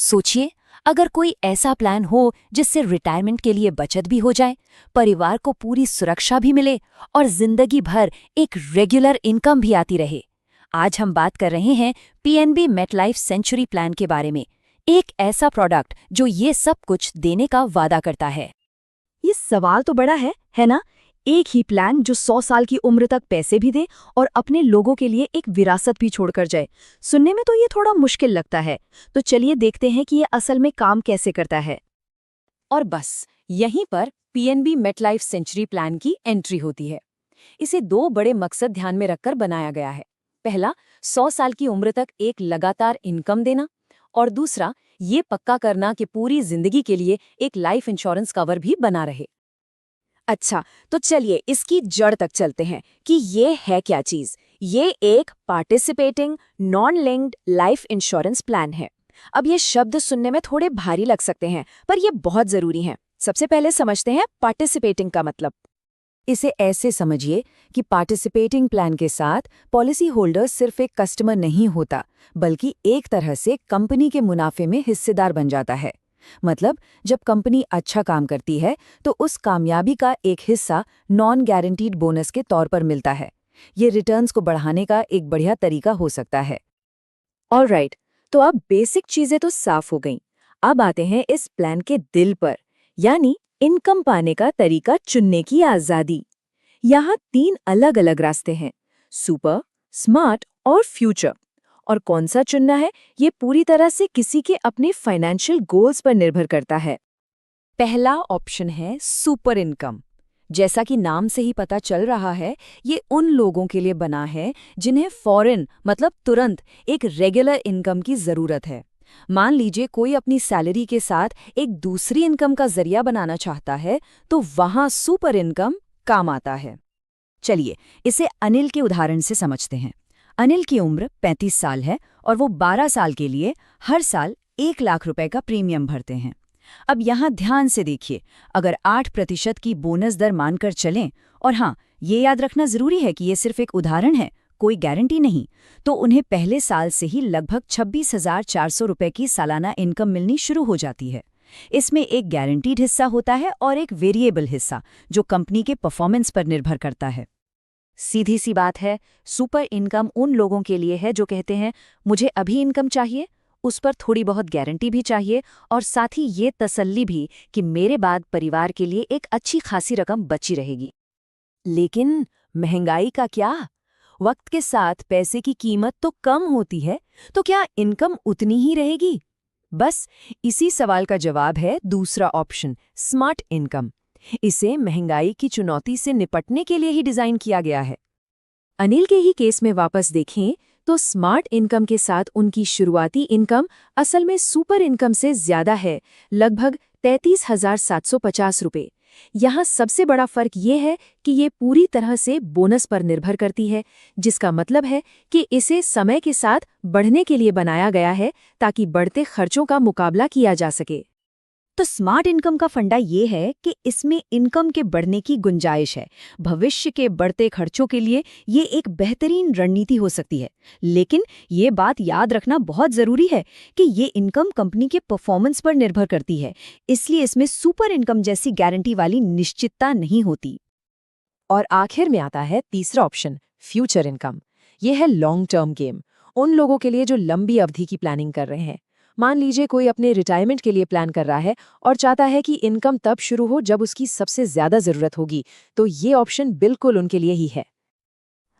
सोचिए, अगर कोई ऐसा प्लान हो जिससे रिटायरमेंट के लिए बचत भी हो जाए, परिवार को पूरी सुरक्षा भी मिले और जिंदगी भर एक रेगुलर इनकम भी आती रहे। आज हम बात कर रहे हैं पीएनबी मेटलाइफ सेंचुरी प्लान के बारे में, एक ऐसा प्रोडक्ट जो ये सब कुछ देने का वादा करता है। ये सवाल तो बड़ा है ना? एक ही प्लान जो 100 साल की उम्र तक पैसे भी दे और अपने लोगों के लिए एक विरासत भी छोड़कर जाए। सुनने में तो ये थोड़ा मुश्किल लगता है। तो चलिए देखते हैं कि ये असल में काम कैसे करता है। और बस यहीं पर पीएनबी मेटलाइफ सेंचुरी प्लान की एंट्री होती है। इसे दो बड़े मकसद ध्यान में रखकर बनाया गया है। पहला, 100 साल की उम्र तक एक लगातार इनकम देना, और दूसरा, ये पक्का करना कि पूरी जिंदगी के लिए एक लाइफ इंश्योरेंस कवर भी बना रहे। अच्छा, तो चलिए इसकी जड़ तक चलते हैं कि ये है क्या चीज। ये एक participating non linked life insurance plan है। अब ये शब्द सुनने में थोड़े भारी लग सकते हैं, पर ये बहुत जरूरी हैं। सबसे पहले समझते हैं पार्टिसिपेटिंग का मतलब। इसे ऐसे समझिए कि पार्टिसिपेटिंग प्लान के साथ पॉलिसी होल्डर सिर्फ एक कस्टमर नहीं होता, बल्कि एक तरह से कंपनी के मुनाफे में हिस्सेदार बन जाता है। मतलब, जब कंपनी अच्छा काम करती है तो उस कामयाबी का एक हिस्सा नॉन गारंटीड बोनस के तौर पर मिलता है। ये रिटर्न्स को बढ़ाने का एक बढ़िया तरीका हो सकता है। ऑलराइट, तो अब बेसिक चीजें तो साफ हो गईं। अब आते हैं इस प्लान के दिल पर, यानी इनकम पाने का तरीका चुनने की आजादी। यहाँ 3 अलग अलग रास्ते हैं: सुपर, स्मार्ट और फ्यूचर। और कौन सा चुनना है, ये पूरी तरह से किसी के अपने फाइनेंशियल गोल्स पर निर्भर करता है। पहला ऑप्शन है सुपर इनकम। जैसा कि नाम से ही पता चल रहा है, ये उन लोगों के लिए बना है जिन्हें फौरन, मतलब तुरंत, एक रेगुलर इनकम की जरूरत है। मान लीजिए कोई अपनी सैलरी के साथ एक दूसरी इनकम का जरिया बनाना चाहता है, तो वहां सुपर इनकम काम आता है। चलिए इसे अनिल के उदाहरण से समझते हैं। अनिल की उम्र 35 साल है और वो 12 साल के लिए हर साल 1 लाख रुपए का प्रीमियम भरते हैं। अब यहाँ ध्यान से देखिए, अगर 8% की बोनस दर मानकर चलें, और हाँ, ये याद रखना जरूरी है कि ये सिर्फ एक उदाहरण है, कोई गारंटी नहीं, तो उन्हें पहले साल से ही लगभग 26,400 रुपए की सालाना इनकम मिलनी शुरू हो जाती है। इसमें एक गारंटीड हिस्सा होता है और एक वेरिएबल हिस्सा जो कंपनी के परफॉर्मेंस पर निर्भर करता है। सीधी सी बात है, सुपर इनकम उन लोगों के लिए है जो कहते हैं मुझे अभी इनकम चाहिए, उस पर थोड़ी बहुत गारंटी भी चाहिए, और साथ ही ये तसल्ली भी कि मेरे बाद परिवार के लिए एक अच्छी खासी रकम बची रहेगी। लेकिन महंगाई का क्या? वक्त के साथ पैसे की कीमत तो कम होती है, तो क्या इनकम उतनी ही रहेगी? बस इसी सवाल का जवाब है दूसरा ऑप्शन, स्मार्ट इनकम। इसे महंगाई की चुनौती से निपटने के लिए ही डिजाइन किया गया है। अनिल के ही केस में वापस देखें तो स्मार्ट इनकम के साथ उनकी शुरुआती इनकम असल में सुपर इनकम से ज्यादा है, लगभग 33,750 रुपये। यहाँ सबसे बड़ा फर्क ये है कि ये पूरी तरह से बोनस पर निर्भर करती है, जिसका मतलब है कि इसे समय के साथ बढ़ने के लिए बनाया गया है ताकि बढ़ते खर्चों का मुकाबला किया जा सके। तो स्मार्ट इनकम का फंडा ये है कि इसमें इनकम के बढ़ने की गुंजाइश है। भविष्य के बढ़ते खर्चों के लिए ये एक बेहतरीन रणनीति हो सकती है। लेकिन ये बात याद रखना बहुत ज़रूरी है कि ये इनकम कंपनी के परफॉर्मेंस पर निर्भर करती है, इसलिए इसमें सुपर इनकम जैसी गारंटी वाली निश्चितता नहीं होती। और आखिर में आता है तीसरा ऑप्शन, फ्यूचर इनकम। ये है लॉन्ग टर्म गेम, उन लोगों के लिए जो लंबी अवधि की प्लानिंग कर रहे हैं। मान लीजिए कोई अपने रिटायरमेंट के लिए प्लान कर रहा है और चाहता है कि इनकम तब शुरू हो जब उसकी सबसे ज्यादा जरूरत होगी, तो ये ऑप्शन बिल्कुल उनके लिए ही है।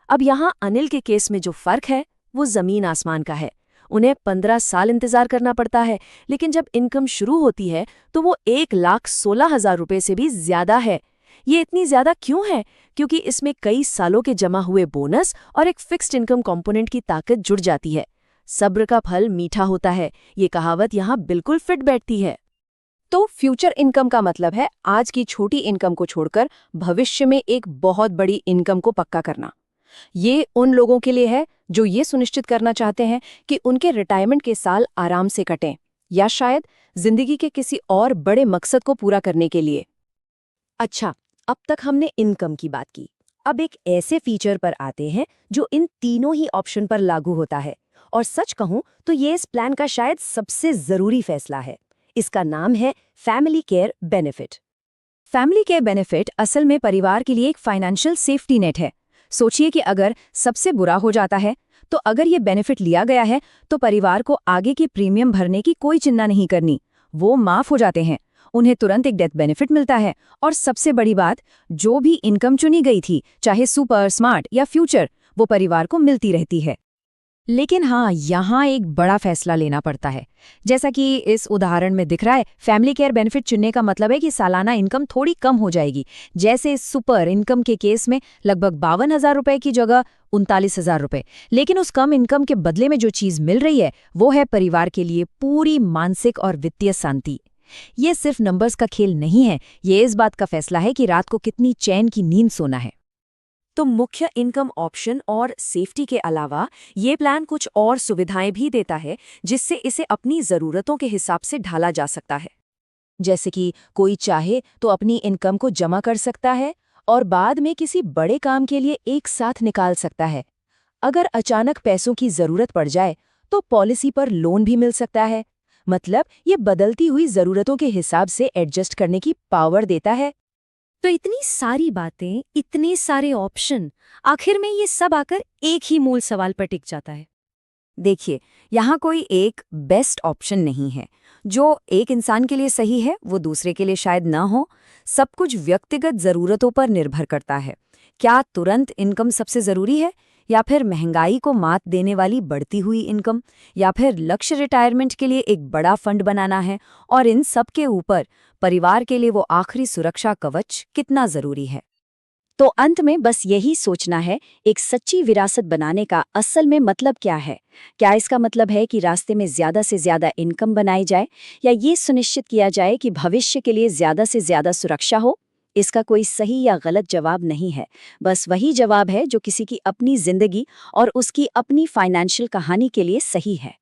अब यहाँ अनिल के केस में जो फर्क है वो जमीन आसमान का है। उन्हें 15 साल इंतजार करना पड़ता है, लेकिन जब इनकम शुरू होती है तो वो 1,16,000 रुपये से भी ज्यादा है। ये इतनी ज्यादा क्यों है? क्योंकि इसमें कई सालों के जमा हुए बोनस और एक फिक्स्ड इनकम कंपोनेंट की ताकत जुड़ जाती है। सब्र का फल मीठा होता है, ये कहावत यहाँ बिल्कुल फिट बैठती है। तो फ्यूचर इनकम का मतलब है आज की छोटी इनकम को छोड़कर भविष्य में एक बहुत बड़ी इनकम को पक्का करना। ये उन लोगों के लिए है जो ये सुनिश्चित करना चाहते हैं कि उनके रिटायरमेंट के साल आराम से कटें, या शायद जिंदगी के किसी और बड़े मकसद को पूरा करने के लिए। अच्छा, अब तक हमने इनकम की बात की। अब एक ऐसे फीचर पर आते हैं जो इन तीनों ही ऑप्शन पर लागू होता है, और सच कहूं तो ये इस प्लान का शायद सबसे जरूरी फैसला है। इसका नाम है family care benefit. Family care benefit असल में परिवार के लिए एक फाइनेंशियल सेफ्टी नेट है। सोचिए कि अगर सबसे बुरा हो जाता है, तो अगर ये बेनिफिट लिया गया है तो परिवार को आगे के प्रीमियम भरने की कोई चिंता नहीं करनी, वो माफ हो जाते हैं। उन्हें तुरंत एक डेथ बेनिफिट मिलता है और सबसे बड़ी बात, जो भी इनकम चुनी गई थी, चाहे सुपर, स्मार्ट या फ्यूचर, वो परिवार को मिलती रहती है। लेकिन हाँ, यहाँ एक बड़ा फैसला लेना पड़ता है। जैसा कि इस उदाहरण में दिख रहा है, फैमिली केयर बेनिफिट चुनने का मतलब है कि सालाना इनकम थोड़ी कम हो जाएगी। जैसे सुपर इनकम के केस में लगभग 52,000 रुपए की जगह 39,000 रुपए। लेकिन उस कम इनकम के बदले में जो चीज मिल रही है वो है परिवार के लिए पूरी मानसिक और वित्तीय शांति। ये सिर्फ नंबर्स का खेल नहीं है, ये इस बात का फैसला है कि रात को कितनी चैन की नींद सोना है। तो मुख्य इनकम ऑप्शन और सेफ्टी के अलावा ये प्लान कुछ और सुविधाएं भी देता है, जिससे इसे अपनी ज़रूरतों के हिसाब से ढाला जा सकता है। जैसे कि कोई चाहे तो अपनी इनकम को जमा कर सकता है और बाद में किसी बड़े काम के लिए एक साथ निकाल सकता है। अगर अचानक पैसों की ज़रूरत पड़ जाए तो पॉलिसी पर लोन भी मिल सकता है। मतलब ये बदलती हुई ज़रूरतों के हिसाब से एडजस्ट करने की पावर देता है। तो इतनी सारी बातें, इतने सारे ऑप्शन, आखिर में ये सब आकर एक ही मूल सवाल पर टिक जाता है। देखिए, यहाँ कोई एक बेस्ट ऑप्शन नहीं है। जो एक इंसान के लिए सही है वो दूसरे के लिए शायद न हो। सब कुछ व्यक्तिगत ज़रूरतों पर निर्भर करता है। क्या तुरंत इनकम सबसे ज़रूरी है, या फिर महंगाई को मात देने वाली बढ़ती हुई इनकम, या फिर लक्ष्य रिटायरमेंट के लिए एक बड़ा फंड बनाना है, और इन सब के ऊपर परिवार के लिए वो आखिरी सुरक्षा कवच कितना ज़रूरी है। तो अंत में बस यही सोचना है, एक सच्ची विरासत बनाने का असल में मतलब क्या है? क्या इसका मतलब है कि रास्ते में ज़्यादा से ज़्यादा इनकम बनाई जाए, या ये सुनिश्चित किया जाए कि भविष्य के लिए ज़्यादा से ज़्यादा सुरक्षा हो? इसका कोई सही या गलत जवाब नहीं है। बस वही जवाब है जो किसी की अपनी जिंदगी और उसकी अपनी फाइनेंशियल कहानी के लिए सही है।